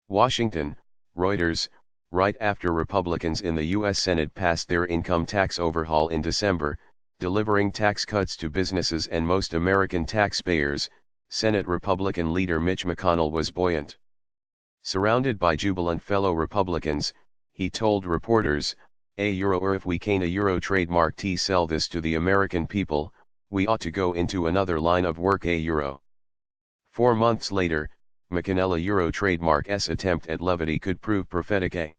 Washington, Reuters, right after Republicans in the U.S. Senate passed their income tax overhaul in December, delivering tax cuts to businesses and most American taxpayers, Senate Republican leader Mitch McConnell was buoyant. Surrounded by jubilant fellow Republicans, he told reporters, €1 or if we can a trademark T sell this to the American people, we ought to go into another line of work €. 4 months later, McConnell trademark's attempt at levity could prove prophetic.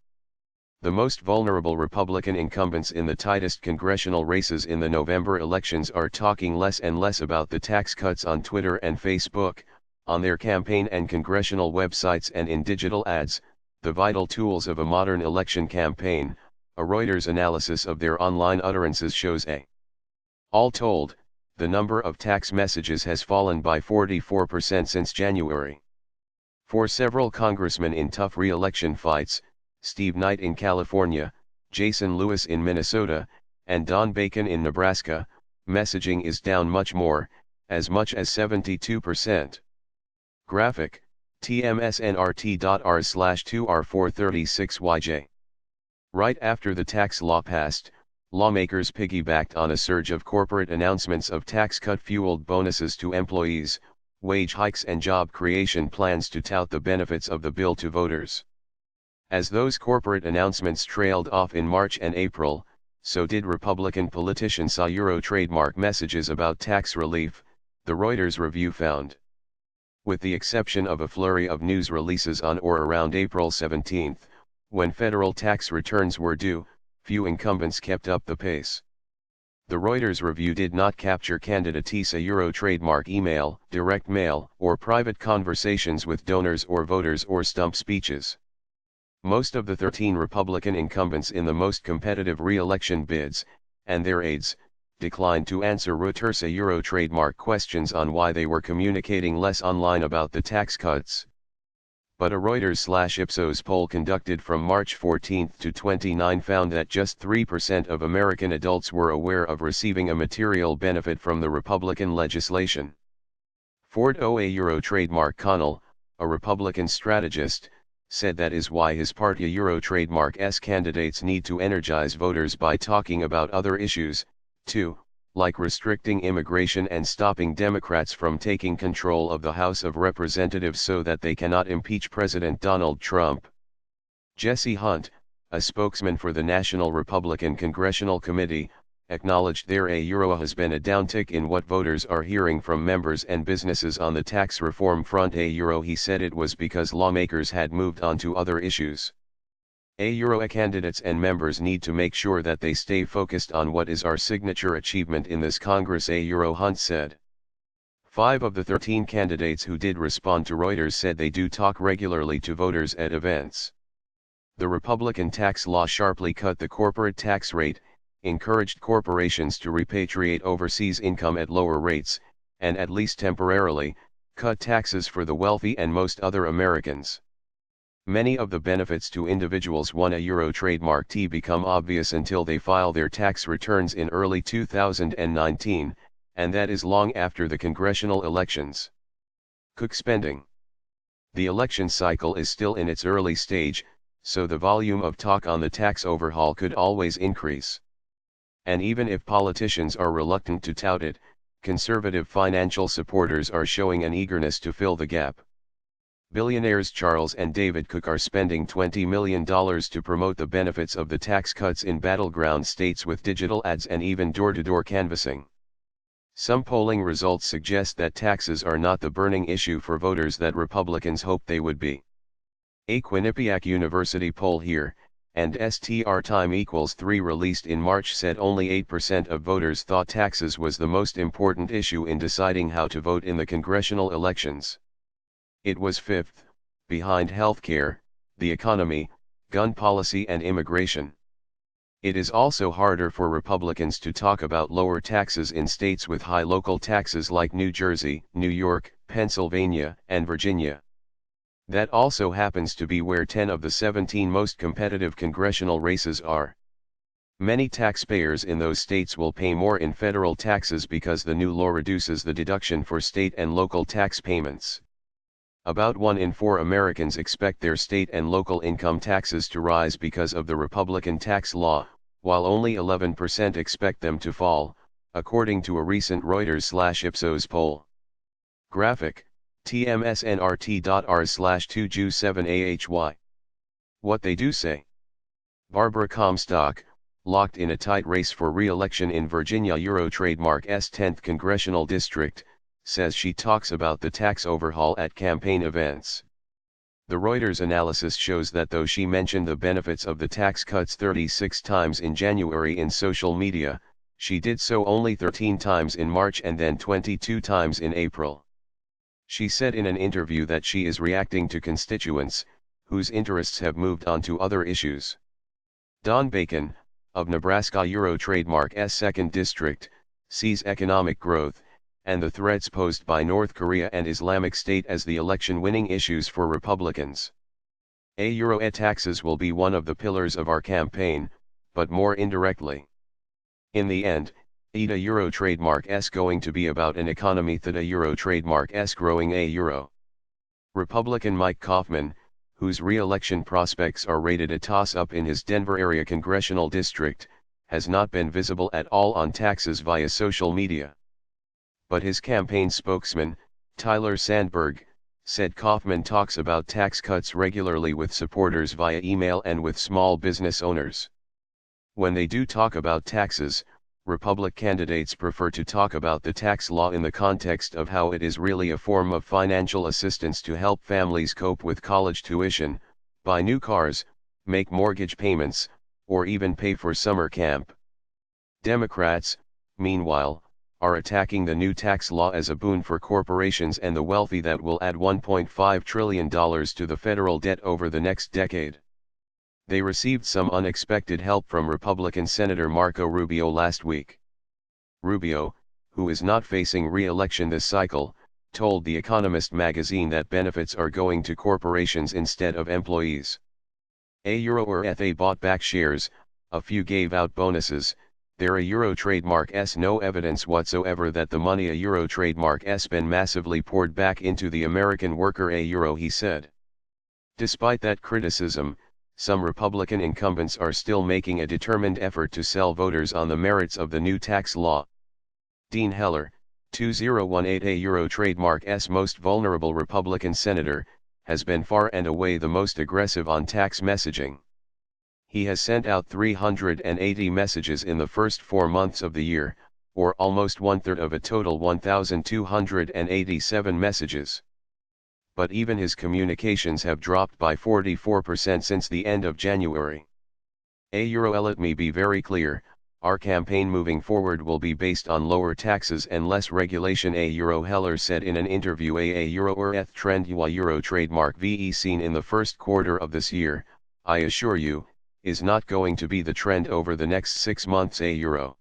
The most vulnerable Republican incumbents in the tightest congressional races in the November elections are talking less and less about the tax cuts on Twitter and Facebook, on their campaign and congressional websites and in digital ads, the vital tools of a modern election campaign. A Reuters analysis of their online utterances shows all told, the number of tax messages has fallen by 44% since January. For several congressmen in tough re-election fights, Steve Knight in California, Jason Lewis in Minnesota, and Don Bacon in Nebraska, messaging is down much more, as much as 72%. Graphic, tmsnrt.r/2r436yj. Right after the tax law passed, lawmakers piggybacked on a surge of corporate announcements of tax cut-fueled bonuses to employees, wage hikes and job creation plans to tout the benefits of the bill to voters. As those corporate announcements trailed off in March and April, so did Republican politicians saw trademark messages about tax relief, the Reuters review found. With the exception of a flurry of news releases on or around April 17, when federal tax returns were due, few incumbents kept up the pace. The Reuters review did not capture candidates trademark email, direct mail, or private conversations with donors or voters or stump speeches. Most of the 13 Republican incumbents in the most competitive re-election bids, and their aides, declined to answer Reuters trademark questions on why they were communicating less online about the tax cuts. But a Reuters/Ipsos poll conducted from March 14 to 29 found that just 3% of American adults were aware of receiving a material benefit from the Republican legislation. Ford trademark Connell, a Republican strategist, said that is why his party trademark's candidates need to energize voters by talking about other issues, too, like restricting immigration and stopping Democrats from taking control of the House of Representatives so that they cannot impeach President Donald Trump. Jesse Hunt, a spokesman for the National Republican Congressional Committee, acknowledged there has been a downtick in what voters are hearing from members and businesses on the tax reform front. He said it was because lawmakers had moved on to other issues. Candidates and members need to make sure that they stay focused on what is our signature achievement in this Congress, Hunt said. 5 of the 13 candidates who did respond to Reuters said they do talk regularly to voters at events. The Republican tax law sharply cut the corporate tax rate, encouraged corporations to repatriate overseas income at lower rates, and at least temporarily, cut taxes for the wealthy and most other Americans. Many of the benefits to individuals won a trademark T become obvious until they file their tax returns in early 2019, and that is long after the congressional elections. Cook spending. The election cycle is still in its early stage, so the volume of talk on the tax overhaul could always increase. And even if politicians are reluctant to tout it, conservative financial supporters are showing an eagerness to fill the gap. Billionaires Charles and David Cook are spending $20 million to promote the benefits of the tax cuts in battleground states with digital ads and even door-to-door canvassing. Some polling results suggest that taxes are not the burning issue for voters that Republicans hoped they would be. A Quinnipiac University poll here, and STR Time = 3 released in March said only 8% of voters thought taxes was the most important issue in deciding how to vote in the congressional elections. It was fifth, behind healthcare, the economy, gun policy and immigration. It is also harder for Republicans to talk about lower taxes in states with high local taxes like New Jersey, New York, Pennsylvania, and Virginia. That also happens to be where 10 of the 17 most competitive congressional races are. Many taxpayers in those states will pay more in federal taxes because the new law reduces the deduction for state and local tax payments. About 1 in 4 Americans expect their state and local income taxes to rise because of the Republican tax law, while only 11% expect them to fall, according to a recent Reuters/Ipsos poll. Graphic, tmsnrt.rs/2ju7ahy. What they do say. Barbara Comstock, locked in a tight race for re-election in Virginia Eurotrademark's 10th Congressional District, says she talks about the tax overhaul at campaign events. The Reuters analysis shows that though she mentioned the benefits of the tax cuts 36 times in January in social media, she did so only 13 times in March and then 22 times in April. She said in an interview that she is reacting to constituents, whose interests have moved on to other issues. Don Bacon, of Nebraska Eurotrademark's 2nd District, sees economic growth, and the threats posed by North Korea and Islamic State as the election-winning issues for Republicans. Euro taxes will be one of the pillars of our campaign, but more indirectly. In the end, ETA Eurotrademark's going to be about an economy that Eurotrademark's growing euro. Republican Mike Kaufman, whose re-election prospects are rated a toss-up in his Denver area congressional district, has not been visible at all on taxes via social media. But his campaign spokesman, Tyler Sandberg, said Kaufman talks about tax cuts regularly with supporters via email and with small business owners. When they do talk about taxes, Republican candidates prefer to talk about the tax law in the context of how it is really a form of financial assistance to help families cope with college tuition, buy new cars, make mortgage payments, or even pay for summer camp. Democrats, meanwhile, are attacking the new tax law as a boon for corporations and the wealthy that will add $1.5 trillion to the federal debt over the next decade. They received some unexpected help from Republican Senator Marco Rubio last week. Rubio, who is not facing re-election this cycle, told The Economist magazine that benefits are going to corporations instead of employees. They bought back shares, a few gave out bonuses. There Eurotrademark's no evidence whatsoever that the money Eurotrademark's been massively poured back into the American worker he said. Despite that criticism, some Republican incumbents are still making a determined effort to sell voters on the merits of the new tax law. Dean Heller, 2018 Eurotrademark's most vulnerable Republican senator, has been far and away the most aggressive on tax messaging. He has sent out 380 messages in the first 4 months of the year, or almost one-third of a total 1,287 messages. But even his communications have dropped by 44% since the end of January. Let me be very clear, our campaign moving forward will be based on lower taxes and less regulation. Heller said in an interview. Trend Euro trademark VE seen in the first quarter of this year, I assure you, is not going to be the trend over the next 6 months. Euro.